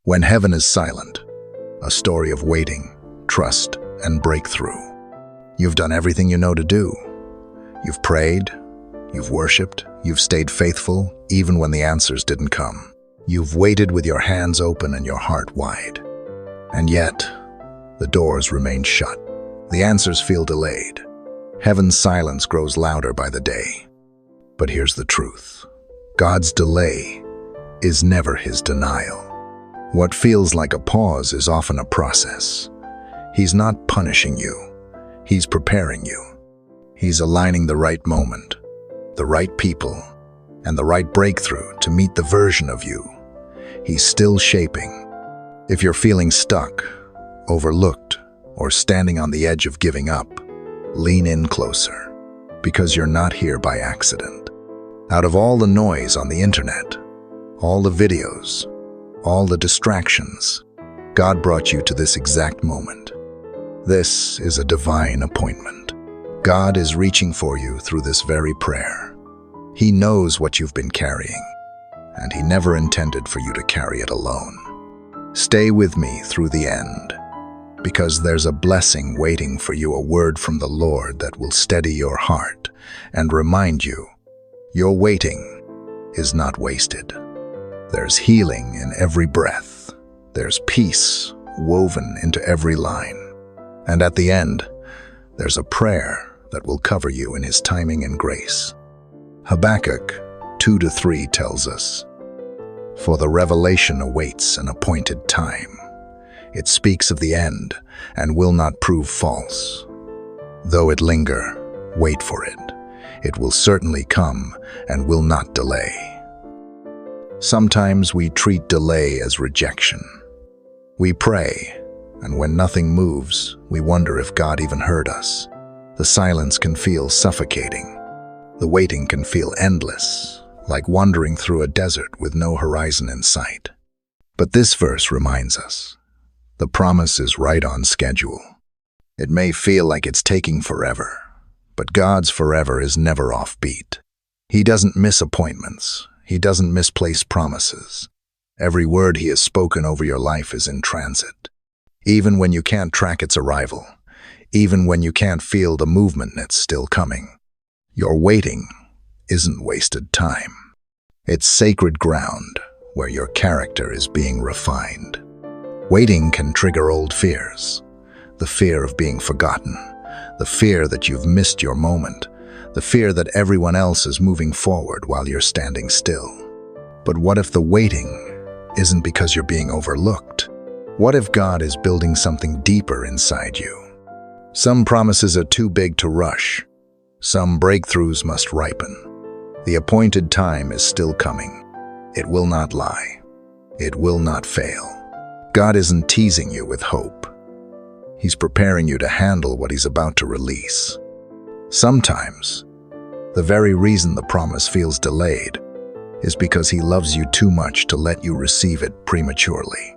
When heaven is silent, a story of waiting, trust, and breakthrough. You've done everything you know to do. You've prayed, you've worshipped, you've stayed faithful, even when the answers didn't come. You've waited with your hands open and your heart wide. And yet, the doors remain shut. The answers feel delayed. Heaven's silence grows louder by the day. But here's the truth. God's delay is never his denial. What feels like a pause is often a process. He's not punishing you. He's preparing you. He's aligning the right moment, the right people, and the right breakthrough to meet the version of you he's still shaping. If you're feeling stuck, overlooked, or standing on the edge of giving up, lean in closer, because you're not here by accident. Out of all the noise on the internet, all the videos, all the distractions, God brought you to this exact moment. This is a divine appointment. God is reaching for you through this very prayer. He knows what you've been carrying, and he never intended for you to carry it alone. Stay with me through the end, because there's a blessing waiting for you, a word from the Lord that will steady your heart and remind you your waiting is not wasted. There's healing in every breath. There's peace woven into every line. And at the end, there's a prayer that will cover you in his timing and grace. Habakkuk 2-3 tells us, "For the revelation awaits an appointed time. It speaks of the end and will not prove false. Though it linger, wait for it. It will certainly come and will not delay." Sometimes we treat delay as rejection. We pray, and when nothing moves, we wonder if God even heard us. The silence can feel suffocating. The waiting can feel endless, like wandering through a desert with no horizon in sight. But this verse reminds us, the promise is right on schedule. It may feel like it's taking forever, but God's forever is never offbeat. He doesn't miss appointments. He doesn't misplace promises. Every word he has spoken over your life is in transit. Even when you can't track its arrival, even when you can't feel the movement, it's still coming. Your waiting isn't wasted time. It's sacred ground where your character is being refined. Waiting can trigger old fears. The fear of being forgotten, the fear that you've missed your moment, the fear that everyone else is moving forward while you're standing still. But what if the waiting isn't because you're being overlooked? What if God is building something deeper inside you? Some promises are too big to rush. Some breakthroughs must ripen. The appointed time is still coming. It will not lie. It will not fail. God isn't teasing you with hope. He's preparing you to handle what he's about to release. Sometimes, the very reason the promise feels delayed is because he loves you too much to let you receive it prematurely.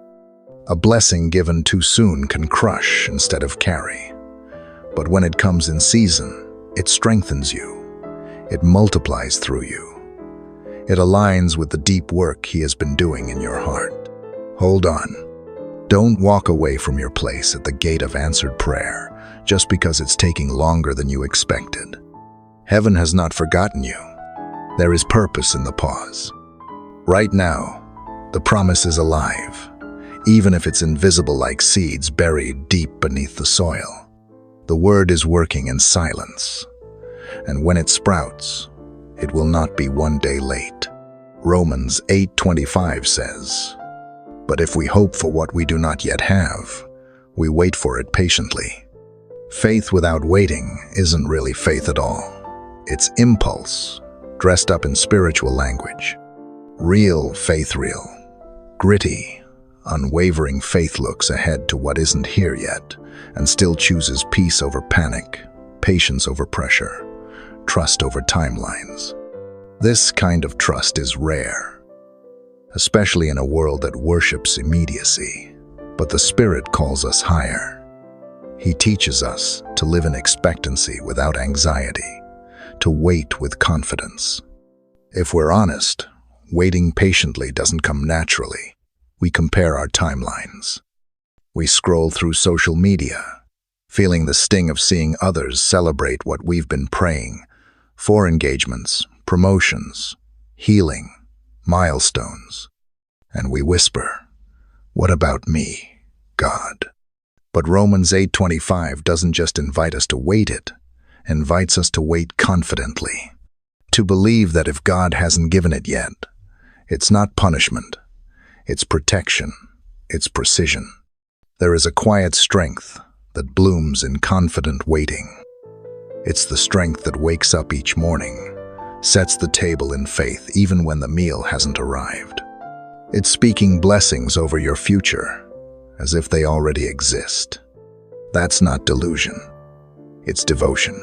A blessing given too soon can crush instead of carry. But when it comes in season, it strengthens you. It multiplies through you. It aligns with the deep work he has been doing in your heart. Hold on. Don't walk away from your place at the gate of answered prayer just because it's taking longer than you expected. Heaven has not forgotten you. There is purpose in the pause. Right now, the promise is alive, even if it's invisible like seeds buried deep beneath the soil. The word is working in silence, and when it sprouts, it will not be one day late. Romans 8:25 says, "But if we hope for what we do not yet have, we wait for it patiently." Faith without waiting isn't really faith at all. It's impulse, dressed up in spiritual language. Real faith, real, gritty, unwavering faith looks ahead to what isn't here yet and still chooses peace over panic, patience over pressure, trust over timelines. This kind of trust is rare, especially in a world that worships immediacy. But the Spirit calls us higher. He teaches us to live in expectancy without anxiety, to wait with confidence. If we're honest, waiting patiently doesn't come naturally. we compare our timelines. We scroll through social media, feeling the sting of seeing others celebrate what we've been praying for: engagements, promotions, healing, milestones. And we whisper, "What about me, God?" But Romans 8:25 doesn't just invite us to wait, it invites us to wait confidently, to believe that if God hasn't given it yet, it's not punishment, it's protection, it's precision. There is a quiet strength that blooms in confident waiting. It's the strength that wakes up each morning, sets the table in faith even when the meal hasn't arrived. It's speaking blessings over your future as if they already exist. That's not delusion. It's devotion.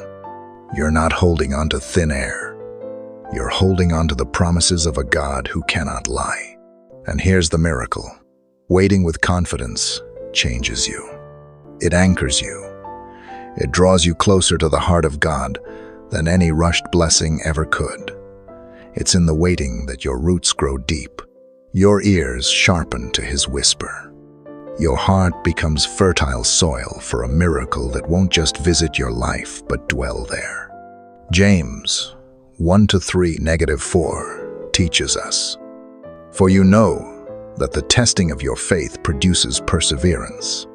You're not holding on to thin air. You're holding on to the promises of a God who cannot lie. And here's the miracle. Waiting with confidence changes you. It anchors you. It draws you closer to the heart of God than any rushed blessing ever could. It's in the waiting that your roots grow deep, your ears sharpen to His whisper. Your heart becomes fertile soil for a miracle that won't just visit your life but dwell there. James 1:3-4 teaches us, "For you know that the testing of your faith produces perseverance.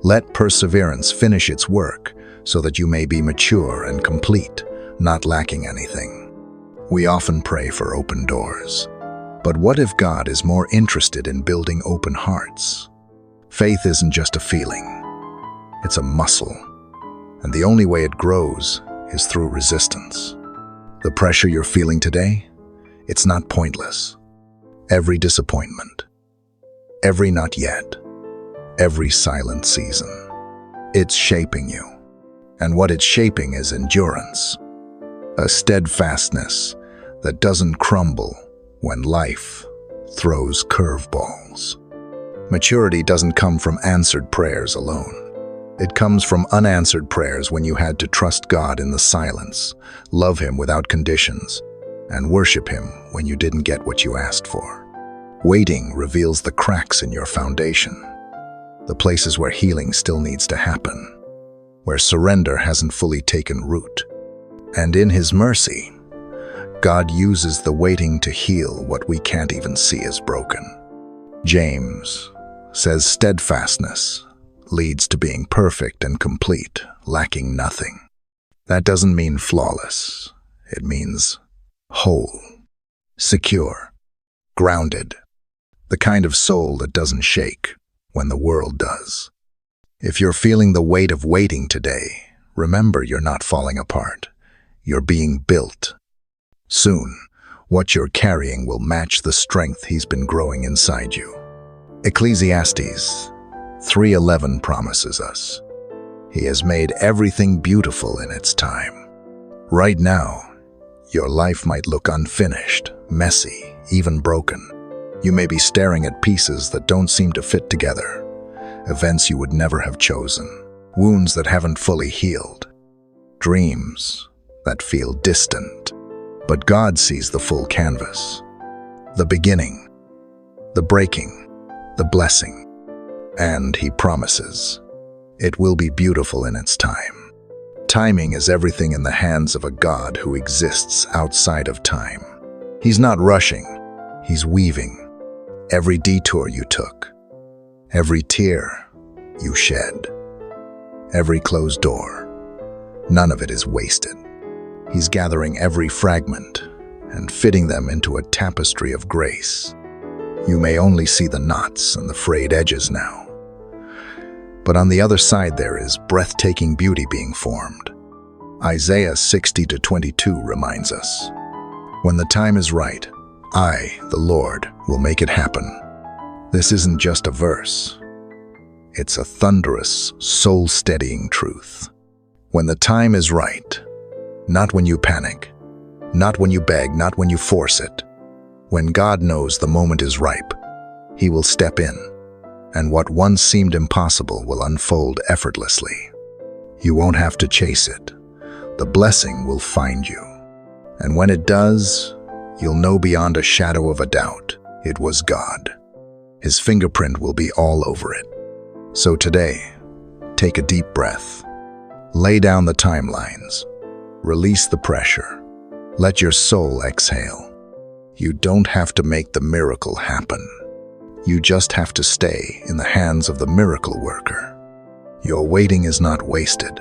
Let perseverance finish its work so that you may be mature and complete, not lacking anything." We often pray for open doors. But what if God is more interested in building open hearts? Faith isn't just a feeling. It's a muscle. And the only way it grows is through resistance. The pressure you're feeling today, it's not pointless. Every disappointment, every not yet, every silent season, it's shaping you. And what it's shaping is endurance, a steadfastness that doesn't crumble when life throws curveballs. Maturity doesn't come from answered prayers alone. It comes from unanswered prayers when you had to trust God in the silence, love Him without conditions, and worship Him when you didn't get what you asked for. Waiting reveals the cracks in your foundation, the places where healing still needs to happen, where surrender hasn't fully taken root. And in His mercy, God uses the waiting to heal what we can't even see as broken. James says steadfastness leads to being perfect and complete, lacking nothing. That doesn't mean flawless. It means whole, secure, grounded, the kind of soul that doesn't shake when the world does. If you're feeling the weight of waiting today, remember you're not falling apart. You're being built. Soon, what you're carrying will match the strength He's been growing inside you. Ecclesiastes 3:11 promises us, He has made everything beautiful in its time. Right now, your life might look unfinished, messy, even broken. You may be staring at pieces that don't seem to fit together, events you would never have chosen, wounds that haven't fully healed, dreams that feel distant. But God sees the full canvas, the beginning, the breaking, the blessing, and He promises it will be beautiful in its time. Timing is everything in the hands of a God who exists outside of time. He's not rushing, He's weaving. Every detour you took, every tear you shed, every closed door, none of it is wasted. He's gathering every fragment and fitting them into a tapestry of grace. You may only see the knots and the frayed edges now, but on the other side there is breathtaking beauty being formed. Isaiah 60:22 reminds us, "When the time is right, I, the Lord, will make it happen." This isn't just a verse. It's a thunderous, soul-steadying truth. When the time is right, not when you panic, not when you beg, not when you force it. When God knows the moment is ripe, He will step in, and what once seemed impossible will unfold effortlessly. You won't have to chase it. The blessing will find you. And when it does, you'll know beyond a shadow of a doubt, it was God. His fingerprint will be all over it. So today, take a deep breath. Lay down the timelines. Release the pressure. Let your soul exhale. You don't have to make the miracle happen. You just have to stay in the hands of the miracle worker. Your waiting is not wasted.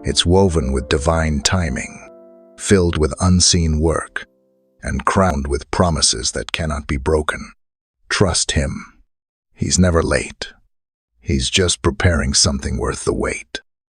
It's woven with divine timing, filled with unseen work, and crowned with promises that cannot be broken. Trust him. He's never late. He's just preparing something worth the wait.